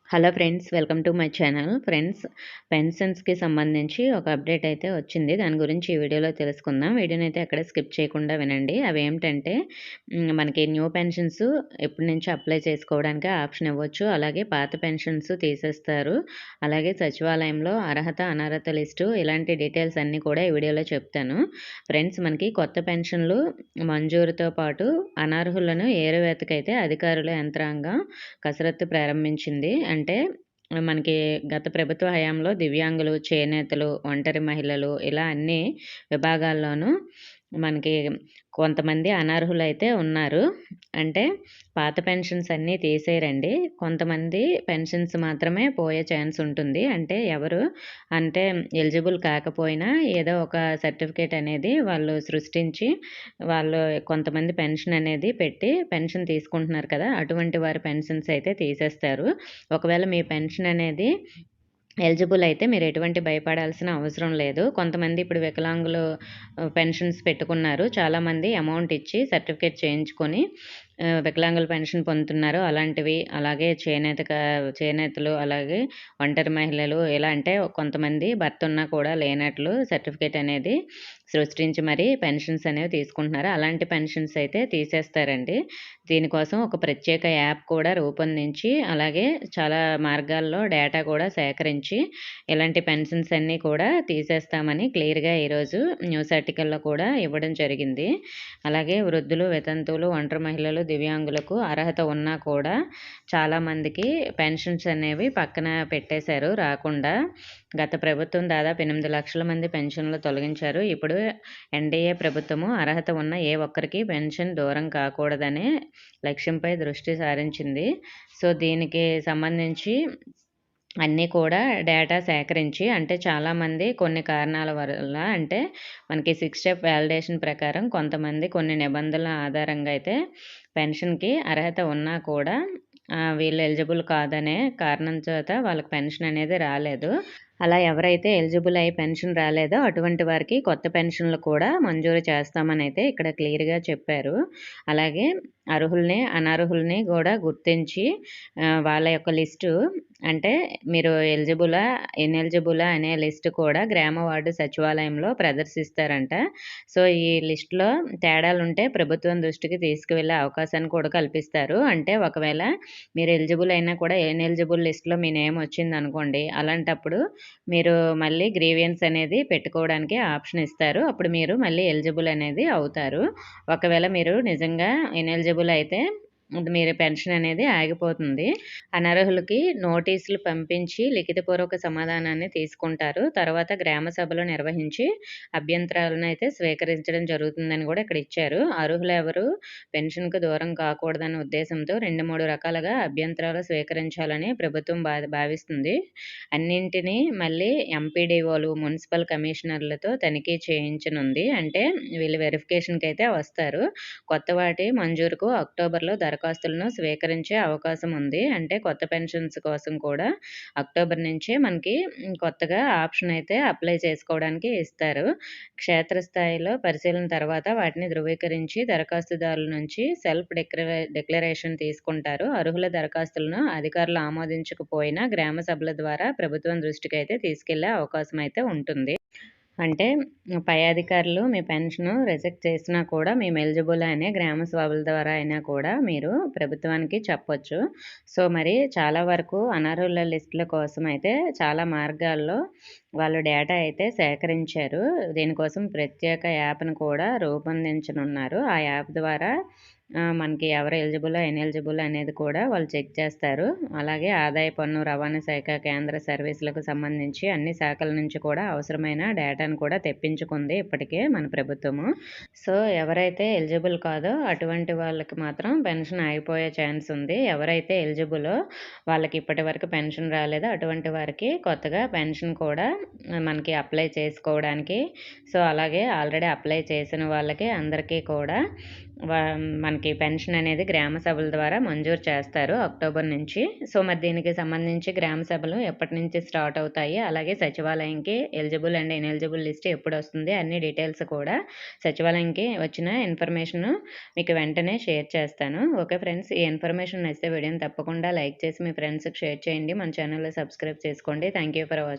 Hello friends, welcome to my channel. Friends, పెన్షన్స్‌కి సంబంధించి ఒక అప్డేట్ అయితే వచ్చింది. దాని గురించి ఈ వీడియోలో తెలుసుకుందాం. వీడియోనైతే ఎక్కడ స్కిప్ చేయకుండా వినండి. అవేంటంటే మనకి న్యూ పెన్షన్స్ ఎప్పటి నుంచి అప్లై చేసుకోవడానికి ఆప్షన్ ఇవ్వచ్చు. అలాగే పాత పెన్షన్స్ తీసేస్తారు. అలాగే సచివాలయంలో అర్హత, అనర్హత లిస్టు ఇలాంటి డీటెయిల్స్ అన్నీ కూడా ఈ వీడియోలో చెప్తాను. ఫ్రెండ్స్, మనకి కొత్త పెన్షన్లు మంజూరుతో పాటు అనర్హులను ఏరువేతకైతే అధికారుల యంత్రాంగం కసరత్తు ప్రారంభించింది. అంటే మనకి గత ప్రభుత్వ హయాంలో దివ్యాంగులు, చేనేతలు, ఒంటరి మహిళలు ఇలా అన్ని విభాగాల్లోనూ మనకి కొంతమంది అనర్హులైతే ఉన్నారు. అంటే పాత పెన్షన్స్ అన్నీ తీసేయరండి. కొంతమంది పెన్షన్స్ మాత్రమే పోయే ఛాన్స్ ఉంటుంది. అంటే ఎలిజిబుల్ కాకపోయినా ఏదో ఒక సర్టిఫికేట్ అనేది వాళ్ళు సృష్టించి వాళ్ళు కొంతమంది పెన్షన్ అనేది పెట్టి పెన్షన్ తీసుకుంటున్నారు కదా! అటువంటి వారి పెన్షన్స్ అయితే తీసేస్తారు. ఒకవేళ మీ పెన్షన్ అనేది ఎలిజిబుల్ అయితే మీరు ఎటువంటి భయపడాల్సిన అవసరం లేదు. కొంతమంది ఇప్పుడు వికలాంగులు పెన్షన్స్ పెట్టుకున్నారు. చాలామంది అమౌంట్ ఇచ్చి సర్టిఫికేట్ చేయించుకొని వికలాంగుల పెన్షన్ పొందుతున్నారు. అలాంటివి అలాగే చేనేతలు, అలాగే ఒంటరి మహిళలు ఇలా అంటే కొంతమంది భర్త ఉన్నా కూడా లేనట్లు సర్టిఫికేట్ అనేది సృష్టించి మరీ పెన్షన్స్ అనేవి తీసుకుంటున్నారు. అలాంటి పెన్షన్స్ అయితే తీసేస్తారండి. దీనికోసం ఒక ప్రత్యేక యాప్ కూడా రూపొందించి అలాగే చాలా మార్గాల్లో డేటా కూడా సేకరించి ఇలాంటి పెన్షన్స్ అన్నీ కూడా తీసేస్తామని క్లియర్‌గా ఈరోజు న్యూస్ ఆర్టికల్‌లో కూడా ఇవ్వడం జరిగింది. అలాగే వృద్ధులు, వితంతువులు, ఒంటరి మహిళలు, దివ్యాంగులకు అర్హత ఉన్నా కూడా చాలామందికి పెన్షన్స్ అనేవి పక్కన పెట్టేశారు రాకుండా. గత ప్రభుత్వం దాదాపు 8 లక్షల మంది పెన్షన్లు తొలగించారు. ఇప్పుడు ఎన్డీఏ ప్రభుత్వము అర్హత ఉన్న ఏ ఒక్కరికి పెన్షన్ దూరం కాకూడదనే లక్ష్యంపై దృష్టి సారించింది. సో, దీనికి సంబంధించి అన్నీ కూడా డేటా సేకరించి అంటే చాలామంది కొన్ని కారణాల వల్ల అంటే మనకి 6 స్టెప్ వాలిడేషన్ ప్రకారం కొంతమంది కొన్ని నిబంధనల ఆధారంగా అయితే పెన్షన్‌కి అర్హత ఉన్నా కూడా వీళ్ళు ఎలిజిబుల్ కాదనే కారణం చేత వాళ్ళకి పెన్షన్ అనేది రాలేదు. అలా ఎవరైతే ఎలిజిబుల్ అయ్యి పెన్షన్ రాలేదో అటువంటి వారికి కొత్త పెన్షన్లు కూడా మంజూరు చేస్తామనైతే ఇక్కడ క్లియర్‌గా చెప్పారు. అలాగే అర్హుల్ని, అనర్హుల్ని కూడా గుర్తించి వాళ్ళ యొక్క లిస్టు అంటే మీరు ఎలిజిబులా, ఇనెలిజిబులా అనే లిస్ట్ కూడా గ్రామ వార్డు సచివాలయంలో ప్రదర్శిస్తారంట. సో, ఈ లిస్ట్‌లో తేడాలుంటే ప్రభుత్వం దృష్టికి తీసుకువెళ్ళే అవకాశాన్ని కూడా కల్పిస్తారు. అంటే ఒకవేళ మీరు ఎలిజిబుల్ అయినా కూడా ఇనెలిజిబుల్ లిస్ట్‌లో మీ నేమ్ వచ్చిందనుకోండి, అలాంటప్పుడు మీరు మళ్ళీ గ్రీవియన్స్ అనేది పెట్టుకోవడానికి ఆప్షన్ ఇస్తారు. అప్పుడు మీరు మళ్ళీ ఎలిజిబుల్ అనేది అవుతారు. ఒకవేళ మీరు నిజంగా ఇనెలిజిబుల్ అయితే మీరు పెన్షన్ అనేది ఆగిపోతుంది. అనర్హులకి నోటీసులు పంపించి లిఖితపూర్వక సమాధానాన్ని తీసుకుంటారు. తర్వాత గ్రామ సభలు నిర్వహించి అభ్యంతరాలను అయితే స్వీకరించడం జరుగుతుందని కూడా ఇక్కడ ఇచ్చారు. అర్హులెవరు పెన్షన్‌కు దూరం కాకూడదనే ఉద్దేశంతో 2, 3 రకాలుగా అభ్యంతరాలు స్వీకరించాలని ప్రభుత్వం భావిస్తుంది. అన్నింటినీ మళ్ళీ ఎంపీడీఓలు, మున్సిపల్ కమిషనర్లతో తనిఖీ చేయించనుంది. అంటే వీళ్ళు వెరిఫికేషన్‌కి అయితే వస్తారు. కొత్త వాటి మంజూరుకు అక్టోబర్‌లో దరఖాస్తులను స్వీకరించే అవకాశం ఉంది. అంటే కొత్త పెన్షన్స్ కోసం కూడా అక్టోబర్ నుంచే మనకి కొత్తగా ఆప్షన్ అయితే అప్లై చేసుకోవడానికి ఇస్తారు. క్షేత్రస్థాయిలో పరిశీలన తర్వాత వాటిని ధృవీకరించి దరఖాస్తుదారుల నుంచి సెల్ఫ్ డిక్లరేషన్ తీసుకుంటారు. అర్హుల దరఖాస్తులను అధికారులు ఆమోదించకపోయినా గ్రామ సభల ద్వారా ప్రభుత్వం దృష్టికి అయితే తీసుకెళ్లే అవకాశం అయితే ఉంటుంది. అంటే పై అధికారులు మీ పెన్షను రిజెక్ట్ చేసినా కూడా మేము ఎలిజిబుల్ అనే గ్రామ సభల ద్వారా అయినా కూడా మీరు ప్రభుత్వానికి చెప్పొచ్చు. సో, మరి చాలా వరకు అనర్హుల లిస్టుల కోసం అయితే చాలా మార్గాల్లో వాళ్ళు డేటా అయితే సేకరించారు. దీనికోసం ప్రత్యేక యాప్‌ను కూడా రూపొందించనున్నారు. ఆ యాప్ ద్వారా మనకి ఎవరు ఎలిజిబులా, ఇనెలిజిబుల్ అనేది కూడా వాళ్ళు చెక్ చేస్తారు. అలాగే ఆదాయ పన్ను, రవాణా శాఖ, కేంద్ర సర్వీసులకు సంబంధించి అన్ని శాఖల నుంచి కూడా అవసరమైన డేటాను కూడా తెప్పించుకుంది ఇప్పటికే మన ప్రభుత్వము. సో, ఎవరైతే ఎలిజిబుల్ కాదో అటువంటి వాళ్ళకి మాత్రం పెన్షన్ ఆగిపోయే ఛాన్స్ ఉంది. ఎవరైతే ఎలిజిబులో వాళ్ళకి ఇప్పటివరకు పెన్షన్ రాలేదో అటువంటి వారికి కొత్తగా పెన్షన్ కూడా మనకి అప్లై చేసుకోవడానికి సో, అలాగే ఆల్రెడీ అప్లై చేసిన వాళ్ళకి అందరికీ కూడా మనకి పెన్షన్ అనేది గ్రామ సభల ద్వారా మంజూరు చేస్తారు అక్టోబర్ నుంచి. సో, మరి దీనికి సంబంధించి గ్రామ సభలు ఎప్పటి నుంచి స్టార్ట్ అవుతాయి, అలాగే సచివాలయంకి ఎలిజిబుల్ అండ్ ఇనెలిజిబుల్ లిస్ట్ ఎప్పుడొస్తుంది, అన్ని డీటెయిల్స్ కూడా సచివాలయంకి వచ్చిన ఇన్ఫర్మేషను మీకు వెంటనే షేర్ చేస్తాను. ఓకే ఫ్రెండ్స్, ఈ ఇన్ఫర్మేషన్ నచ్చితే వీడియోని తప్పకుండా లైక్ చేసి మీ ఫ్రెండ్స్‌కి షేర్ చేయండి. మన ఛానల్‌ని సబ్స్క్రైబ్ చేసుకోండి. Thank you for watching.